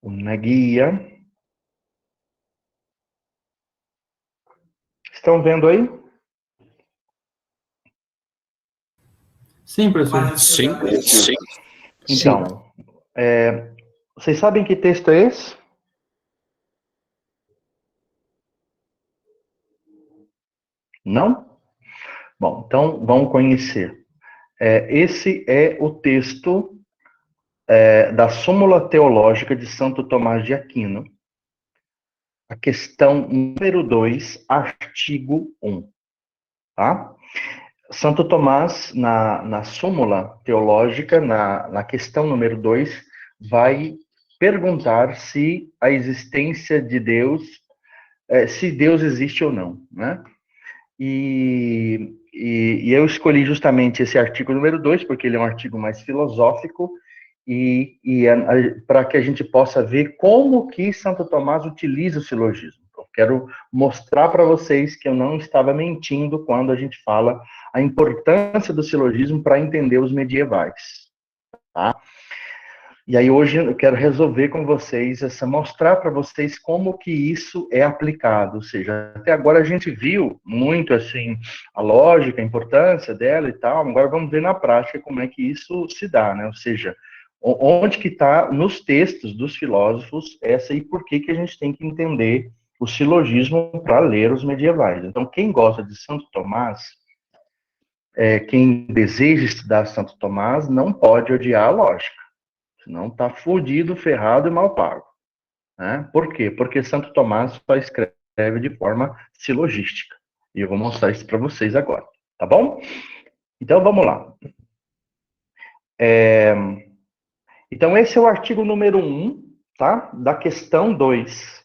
Na guia. Estão vendo aí? Sim, professor. Sim, sim. Então, vocês sabem que texto é esse? Não? Bom, então vamos conhecer. Esse é o texto da Súmula Teológica de Santo Tomás de Aquino, a questão número 2, artigo 1. Tá? Santo Tomás, na Súmula Teológica, na questão número 2, vai perguntar se a existência de Deus, se Deus existe ou não, né? E eu escolhi justamente esse artigo número 2, porque ele é um artigo mais filosófico, para que a gente possa ver como que Santo Tomás utiliza o silogismo. Eu quero mostrar para vocês que eu não estava mentindo quando a gente fala a importância do silogismo para entender os medievais. Tá? E aí hoje eu quero resolver com vocês, mostrar para vocês como que isso é aplicado. Ou seja, até agora a gente viu muito assim a lógica, a importância dela e tal. Agora vamos ver na prática como é que isso se dá, né? Ou seja, onde que está nos textos dos filósofos essa e por que que a gente tem que entender o silogismo para ler os medievais. Então, quem gosta de Santo Tomás, quem deseja estudar Santo Tomás, não pode odiar a lógica. Senão está fudido, ferrado e mal pago. Né? Por quê? Porque Santo Tomás só escreve de forma silogística. E eu vou mostrar isso para vocês agora. Tá bom? Então vamos lá. Então esse é o artigo número 1, tá? Da questão 2.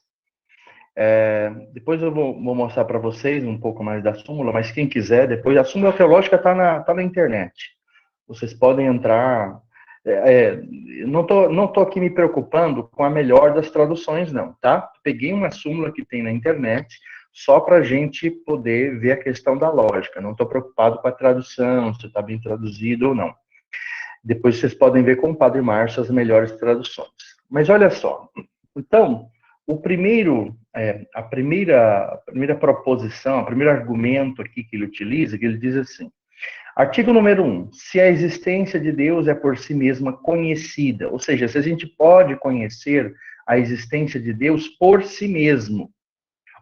Depois eu vou mostrar para vocês um pouco mais da súmula, mas quem quiser, depois a súmula teológica está na internet. Vocês podem entrar. Não tô aqui me preocupando com a melhor das traduções, não, tá? Peguei uma súmula que tem na internet só para a gente poder ver a questão da lógica. Não estou preocupado com a tradução, se está bem traduzido ou não. Depois vocês podem ver com o Padre Márcio as melhores traduções. Mas olha só. Então, a primeira proposição, o primeiro argumento aqui que ele utiliza, que ele diz assim: artigo número 1. Se a existência de Deus é por si mesma conhecida, ou seja, se a gente pode conhecer a existência de Deus por si mesmo,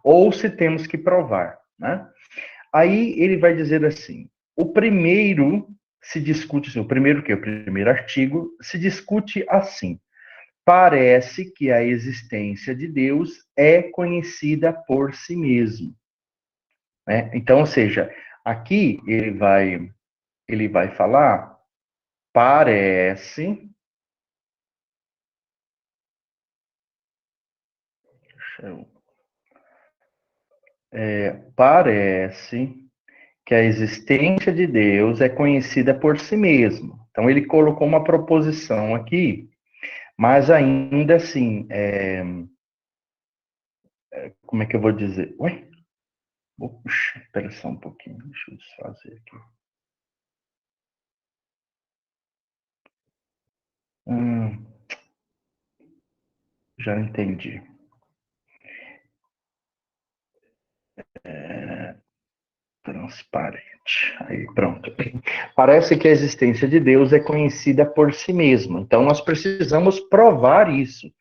ou se temos que provar, né? Aí ele vai dizer assim: o primeiro se discute, o primeiro que? O primeiro artigo se discute assim: parece que a existência de Deus é conhecida por si mesmo, né? Então, ou seja, aqui ele vai falar parece. Parece que a existência de Deus é conhecida por si mesmo. Então, ele colocou uma proposição aqui, mas ainda assim, como é que eu vou dizer? Ué? Puxa, espera só um pouquinho, deixa eu desfazer aqui. Já entendi. Transparente. Aí, pronto. Parece que a existência de Deus é conhecida por si mesma. Então, nós precisamos provar isso.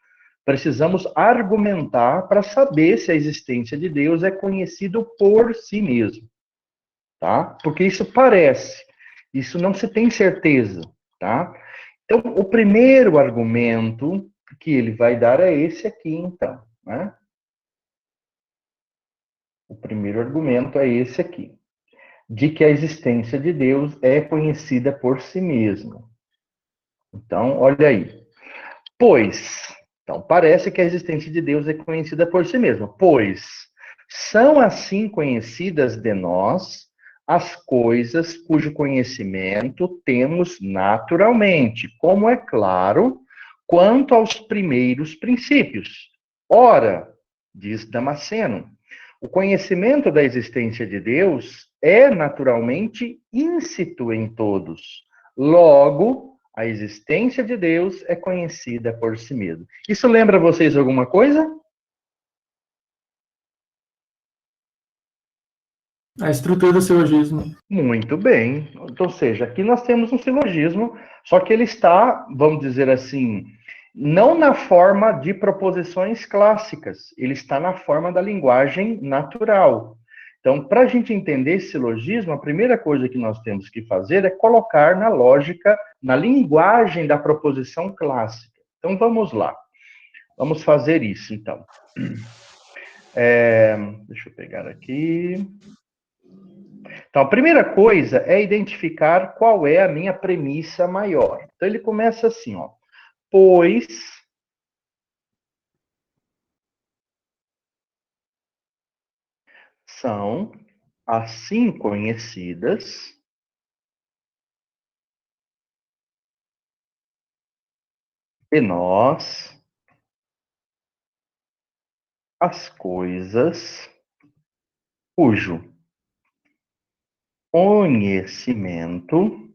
Precisamos argumentar para saber se a existência de Deus é conhecido por si mesmo, tá? Porque isso parece, isso não se tem certeza, tá? Então, o primeiro argumento que ele vai dar é esse aqui, então, né? O primeiro argumento é esse aqui, de que a existência de Deus é conhecida por si mesmo. Então, olha aí. Então, parece que a existência de Deus é conhecida por si mesma, pois são assim conhecidas de nós as coisas cujo conhecimento temos naturalmente, como é claro, quanto aos primeiros princípios. Ora, diz Damasceno, o conhecimento da existência de Deus é naturalmente íncito em todos. Logo, A existência de Deus é conhecida por si mesmo. Isso lembra vocês alguma coisa? A estrutura do silogismo. Muito bem. Ou seja, aqui nós temos um silogismo, só que ele está, vamos dizer assim, não na forma de proposições clássicas, ele está na forma da linguagem natural. Então, para a gente entender esse silogismo, a primeira coisa que nós temos que fazer é colocar na lógica, na linguagem da proposição clássica. Então, vamos lá. Vamos fazer isso, então. Deixa eu pegar aqui. Então, a primeira coisa é identificar qual é a minha premissa maior. Então, ele começa assim, ó. Pois são assim conhecidas de nós as coisas cujo conhecimento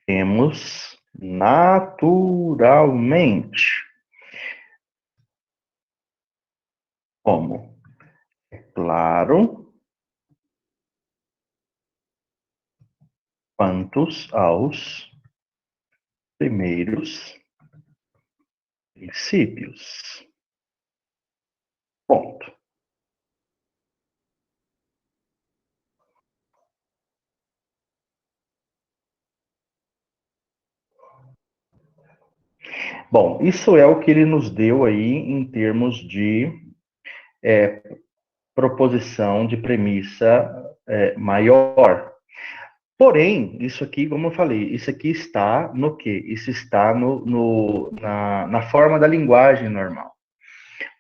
temos naturalmente. Como? Claro, quantos aos primeiros princípios. Ponto. Bom, isso é o que ele nos deu aí em termos de proposição de premissa maior. Porém, isso aqui, como eu falei, isso aqui está no quê? Isso está na forma da linguagem normal.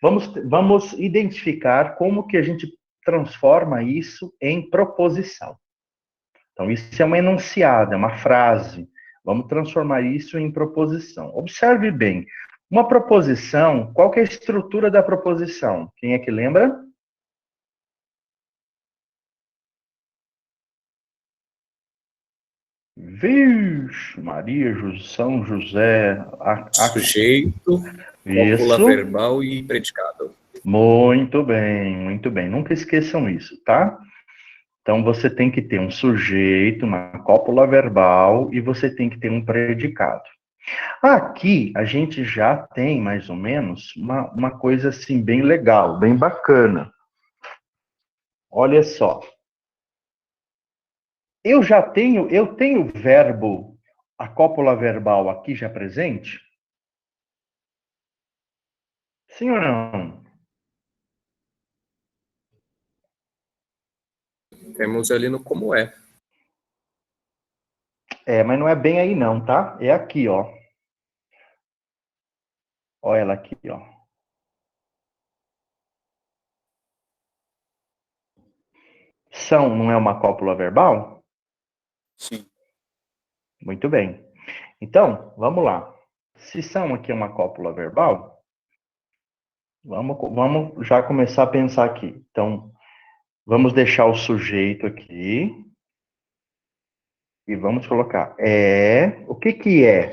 Vamos identificar como que a gente transforma isso em proposição. Então, isso é uma enunciada, é uma frase. Vamos transformar isso em proposição. Observe bem. Uma proposição, qual que é a estrutura da proposição? Quem é que lembra? Vixe, Maria, São José. Sujeito, cópula Isso. verbal e predicado. Muito bem, muito bem. Nunca esqueçam isso, tá? Então, você tem que ter um sujeito, uma cópula verbal, e você tem que ter um predicado. Aqui, a gente já tem, mais ou menos, uma coisa assim, bem legal, bem bacana. Olha só. Eu tenho o verbo, a cópula verbal aqui já presente? Sim ou não? Temos ali no como é. Mas não é bem aí não, tá? É aqui, ó. Olha ela aqui, ó. São não é uma cópula verbal? Sim. Muito bem. Então, vamos lá. Se são aqui é uma cópula verbal, vamos já começar a pensar aqui. Então, vamos deixar o sujeito aqui e vamos colocar o que que é?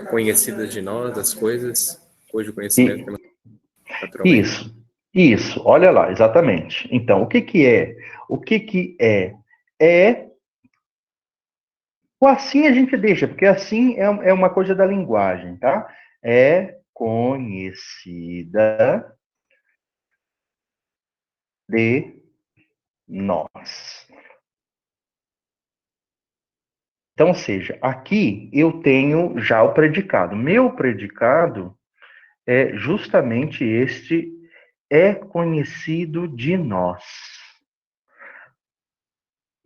Conhecidas de nós, as coisas, cujo conhecimento temos naturalmente. Isso, olha lá, exatamente. Então, o que que é? O que que é? O assim a gente deixa, porque assim é uma coisa da linguagem, tá? É conhecida de nós. Então, ou seja, aqui eu tenho já o predicado. Meu predicado é justamente este, é conhecido de nós.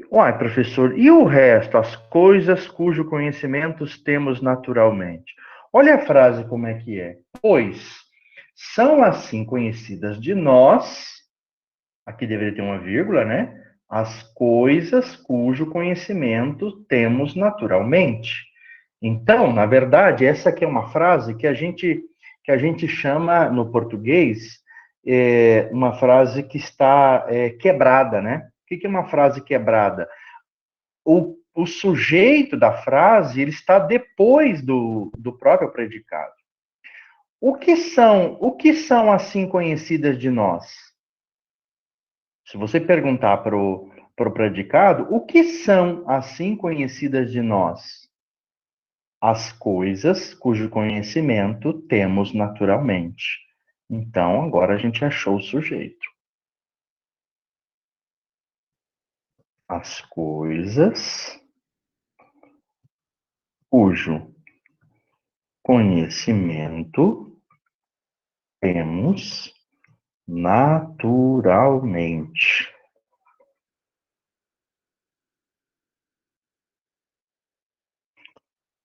Uai, professor, e o resto? As coisas cujo conhecimentos temos naturalmente. Olha a frase como é que é. Pois são assim conhecidas de nós, aqui deveria ter uma vírgula, né? As coisas cujo conhecimento temos naturalmente. Então, na verdade, essa aqui é uma frase que a gente que a gente chama, no português, uma frase que está quebrada, né? O que é uma frase quebrada? O sujeito da frase, ele está depois do próprio predicado. O que são assim conhecidas de nós? Se você perguntar para o predicado, o que são assim conhecidas de nós? As coisas cujo conhecimento temos naturalmente. Então, agora a gente achou o sujeito. As coisas cujo conhecimento temos naturalmente.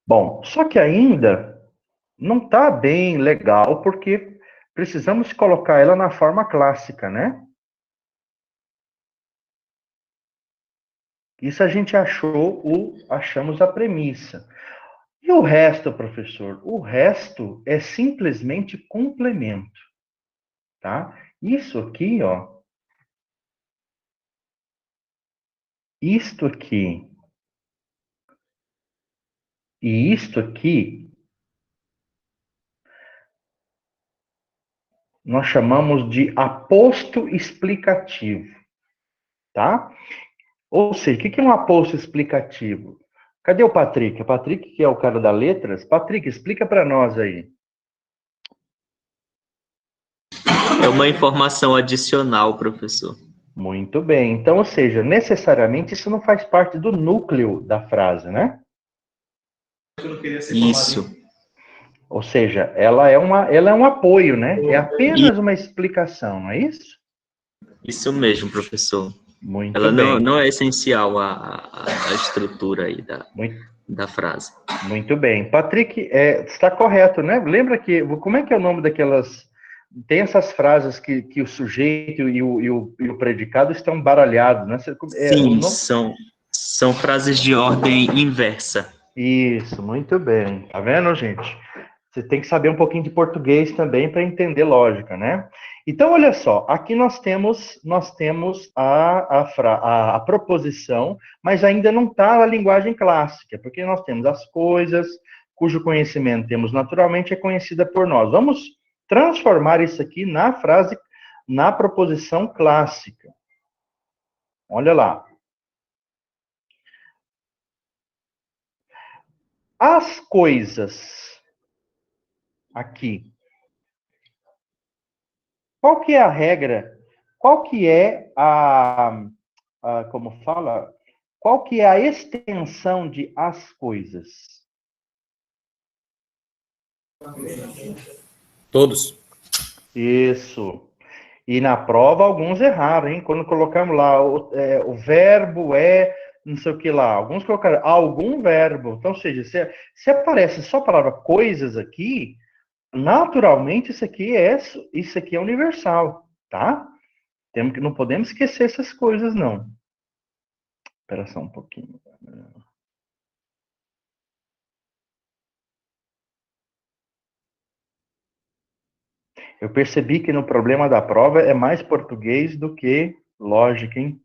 Bom, só que ainda não está bem legal, porque precisamos colocar ela na forma clássica, né? Isso a gente achamos a premissa. E o resto, professor? O resto é simplesmente complemento, tá? Isso aqui, ó. Isto aqui e isto aqui, nós chamamos de aposto explicativo, tá? Ou seja, o que é um aposto explicativo? Cadê o Patrick? O Patrick, que é o cara da letras. Patrick, explica para nós aí. É uma informação adicional, professor. Muito bem. Então, ou seja, necessariamente isso não faz parte do núcleo da frase, né? Isso. Ou seja, ela é um apoio, né? É apenas uma explicação, não é isso? Isso mesmo, professor. Muito Ela bem. não é essencial à estrutura aí Muito, da frase. muito bem. Patrick, está correto, né? Lembra como é que é o nome daquelas... Tem essas frases que o sujeito e o predicado estão baralhados, né? Sim, são frases de ordem inversa. Isso, muito bem. Tá vendo, gente? Você tem que saber um pouquinho de português também para entender lógica, né? Então, olha só, aqui nós temos a proposição, mas ainda não está na linguagem clássica, porque nós temos as coisas cujo conhecimento temos naturalmente é conhecida por nós. Vamos transformar isso aqui na frase, na proposição clássica. Olha lá. As coisas aqui. Qual que é a regra? Qual que é como fala? Qual que é a extensão de as coisas? Todos. Isso. E na prova alguns erraram, hein? Quando colocamos lá o verbo não sei o que lá. Alguns colocaram algum verbo. Então, ou seja, se aparece só a palavra coisas aqui, naturalmente isso aqui é universal, tá? Não podemos esquecer essas coisas, não. Espera só um pouquinho. Eu percebi que no problema da prova é mais português do que lógica, hein?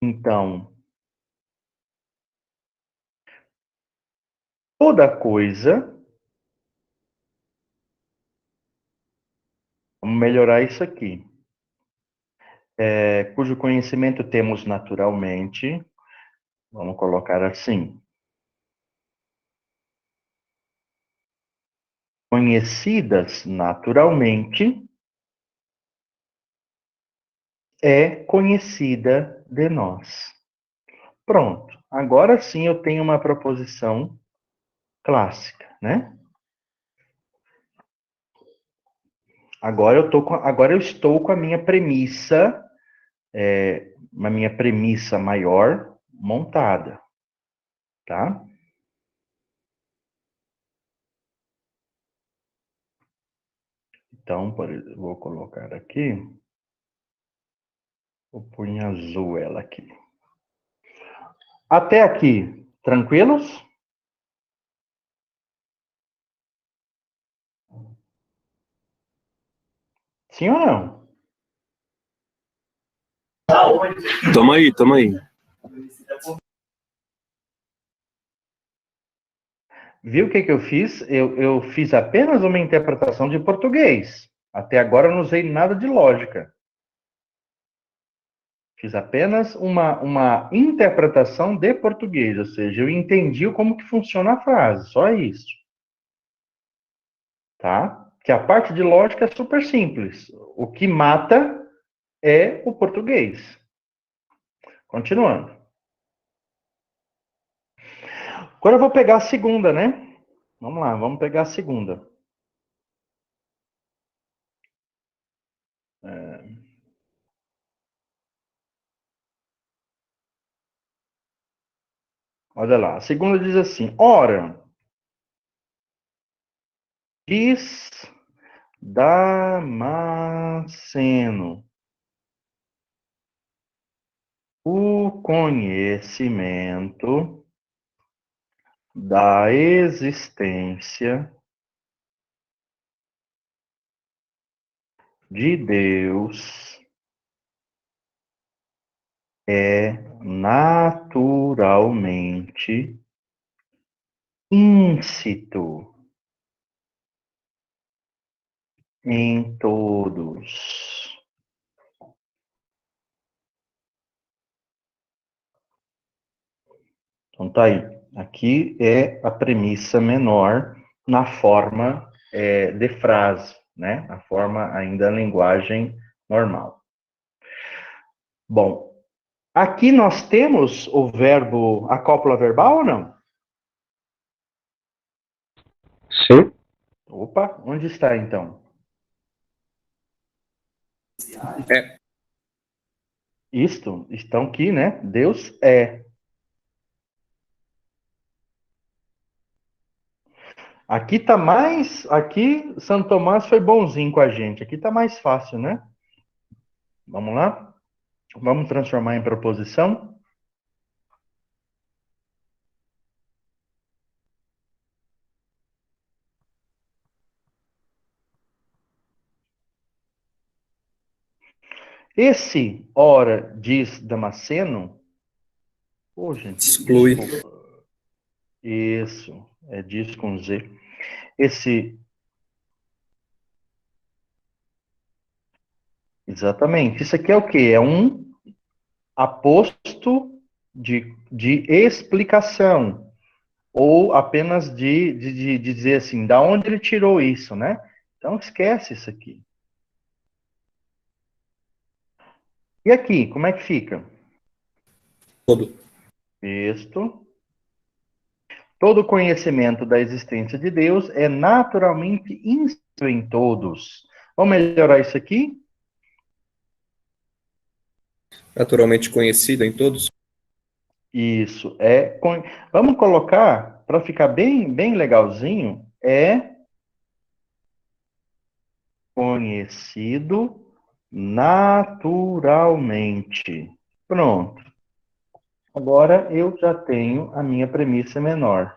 Então, toda coisa, vamos melhorar isso aqui, cujo conhecimento temos naturalmente, vamos colocar assim, conhecidas naturalmente, é conhecida de nós. Pronto. Agora sim eu tenho uma proposição clássica, né? Agora eu estou com a minha premissa, uma minha premissa maior montada, tá? Então, vou colocar aqui, vou pôr em azul ela aqui. Até aqui, tranquilos? Sim ou não? Tamo aí, tamo aí. Viu o que eu fiz? Eu fiz apenas uma interpretação de português. Até agora eu não usei nada de lógica. Fiz apenas uma interpretação de português, ou seja, eu entendi como que funciona a frase, só isso. Tá? Que a parte de lógica é super simples. O que mata é o português. Continuando. Agora eu vou pegar a segunda, né? Vamos lá, vamos pegar a segunda. Olha lá, a segunda diz assim: ora, diz Damasceno, o conhecimento da existência de Deus é naturalmente íncito em todos. Então tá aí. Aqui é a premissa menor na forma de frase, né? A forma ainda linguagem normal. Bom, aqui nós temos o verbo, a cópula verbal ou não? Sim. Opa, onde está então? É. Isto, estão aqui, né? Deus é. Aqui tá mais, aqui Santo Tomás foi bonzinho com a gente. Aqui tá mais fácil, né? Vamos lá? Vamos transformar em proposição? Esse ora diz Damasceno. Ô, gente, Exclui. desculpa. Isso, é diz com Z. Esse, exatamente. Isso aqui é o quê? É um aposto de explicação. Ou apenas de dizer assim, da onde ele tirou isso, né? Então esquece isso aqui. E aqui, como é que fica? Todo. Texto. Todo conhecimento da existência de Deus é naturalmente inscrito em todos. Vamos melhorar isso aqui? Naturalmente conhecido em todos. Isso é. Vamos colocar para ficar bem legalzinho. É conhecido naturalmente. Pronto. Agora eu já tenho a minha premissa menor.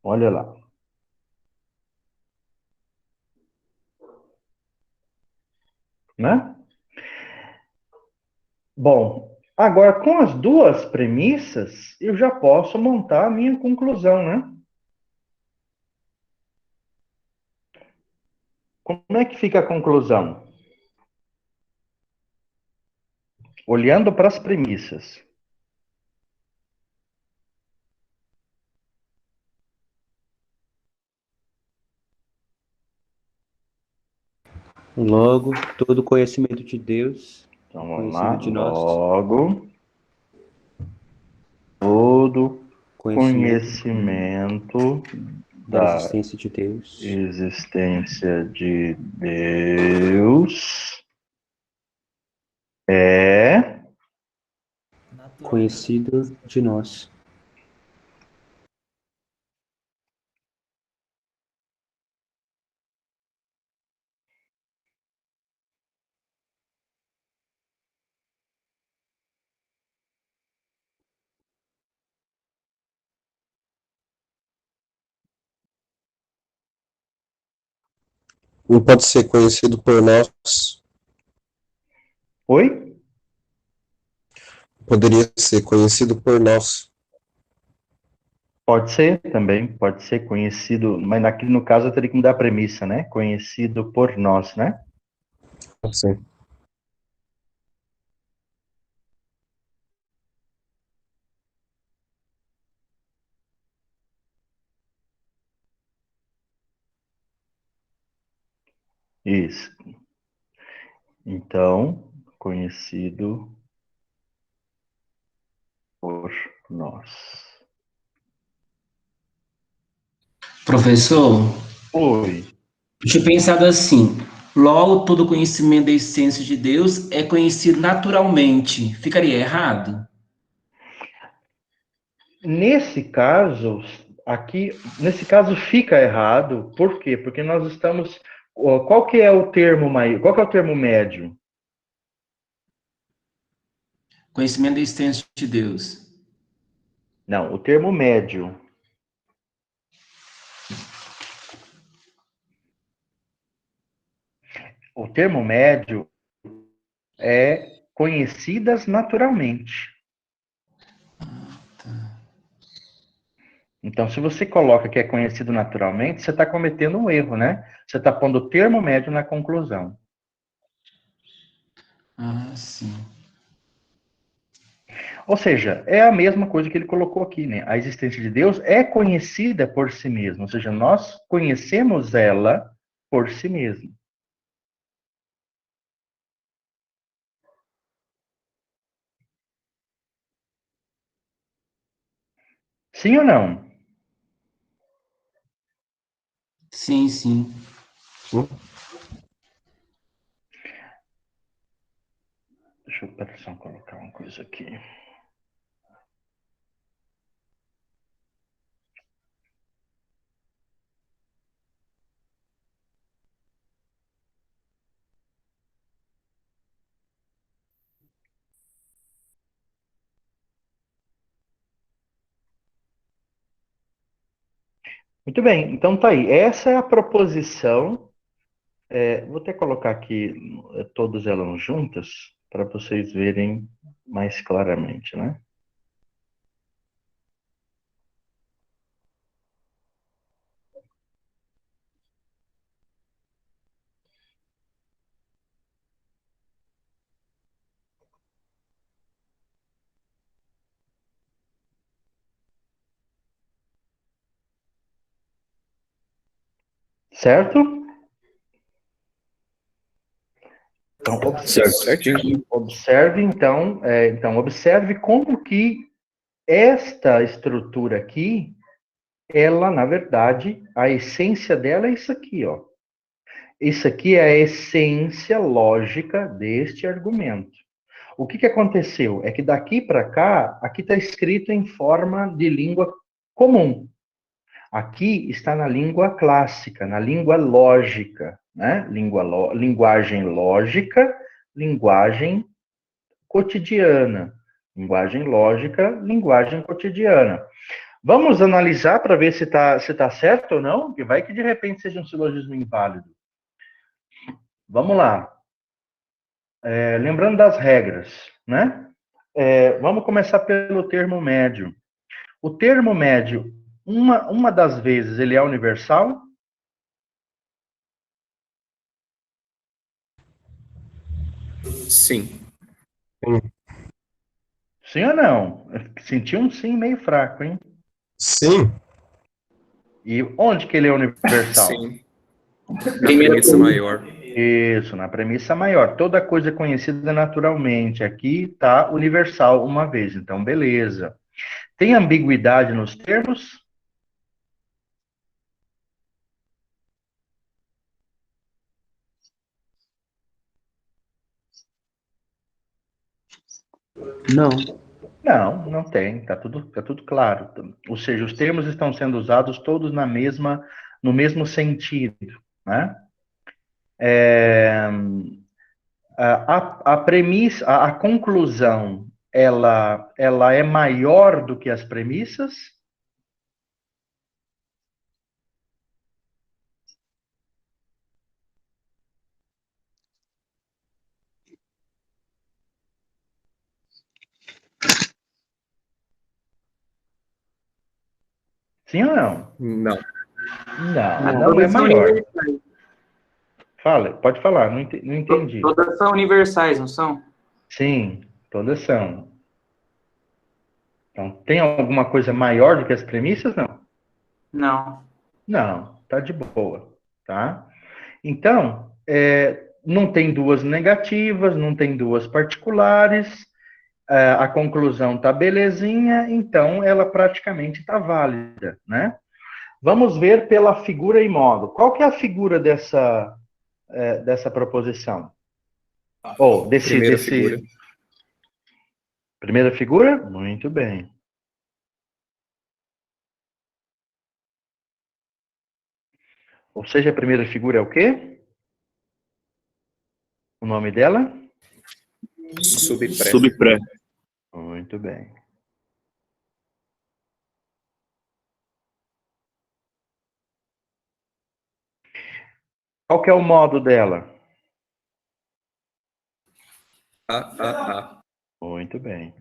Olha lá. Né? Bom, agora com as duas premissas, eu já posso montar a minha conclusão, né? Como é que fica a conclusão? Olhando para as premissas. Logo, todo conhecimento de Deus Então é vamos lá. conhecido de nós. Logo, todo Conhecimento conhecimento da da existência de Deus existência de Deus é conhecido de nós. Não pode ser conhecido por nós. Oi? Poderia ser conhecido por nós. Pode ser também, pode ser conhecido, mas aqui no caso eu teria que mudar a premissa, né? Conhecido por nós, né? Sim. Isso. Então, conhecido por nós. Professor, Oi. eu tinha pensado assim. Logo, todo conhecimento da essência de Deus é conhecido naturalmente. Ficaria errado? Nesse caso, nesse caso fica errado, por quê? Porque nós estamos, qual que é o termo qual que é o termo médio? Conhecimento da essência de Deus. Não, o termo médio. O termo médio é conhecidas naturalmente. Então, se você coloca que é conhecido naturalmente, você está cometendo um erro, né? Você está pondo o termo médio na conclusão. Ah, sim. Ou seja, é a mesma coisa que ele colocou aqui, né? A existência de Deus é conhecida por si mesma, ou seja, nós conhecemos ela por si mesma. Sim ou não? Sim, sim. Deixa eu só colocar uma coisa aqui. Muito bem, então tá aí. Essa é a proposição. Vou até colocar aqui todas elas juntas para vocês verem mais claramente, né? Certo? Então, Certinho. observe, então, observe como que esta estrutura aqui, ela, na verdade, a essência dela é isso aqui, ó. Isso aqui é a essência lógica deste argumento. O que aconteceu? É que daqui para cá, aqui está escrito em forma de língua comum. Aqui está na língua clássica, na língua lógica, né? Linguagem lógica, linguagem cotidiana. Linguagem lógica, linguagem cotidiana. Vamos analisar para ver se tá certo ou não, que vai que de repente seja um silogismo inválido. Vamos lá. Lembrando das regras, né? Vamos começar pelo termo médio. O termo médio, uma das vezes, ele é universal? Sim. Sim ou não? Eu senti um sim meio fraco, hein? Sim. E onde que ele é universal? Sim. Na premissa maior. Isso, na premissa maior. Toda coisa conhecida naturalmente. Aqui está universal uma vez, então beleza. Tem ambiguidade nos termos? Não. Não, não tem. Tá tudo claro. Ou seja, os termos estão sendo usados todos no mesmo sentido, né? A premissa, a conclusão, ela é maior do que as premissas? Sim ou não? Não. Não é maior. Fala, pode falar, não entendi. Todas são universais, não são? Sim, todas são. Então, tem alguma coisa maior do que as premissas? Não. Não. Não, tá de boa, tá? Então, não tem duas negativas, não tem duas particulares, a conclusão tá belezinha, então ela praticamente está válida, né? Vamos ver pela figura e modo. Qual que é a figura dessa proposição? Ou Primeira figura. Primeira figura? Muito bem. Ou seja, a primeira figura é o quê? O nome dela? Subpré. Muito bem. Qual que é o modo dela? Muito bem.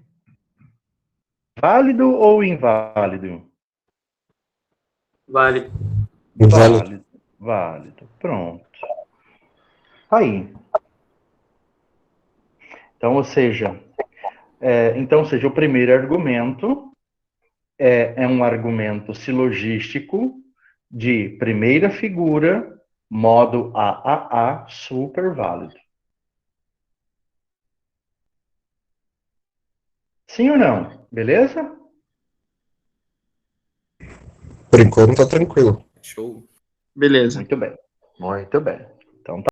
Válido ou inválido? Vale. Inválido. Válido. Pronto. Aí. Então, ou seja, o primeiro argumento é um argumento silogístico de primeira figura, modo AAA, super válido. Sim ou não? Beleza? Por enquanto tá tranquilo. Show. Beleza. Muito bem. Muito bem.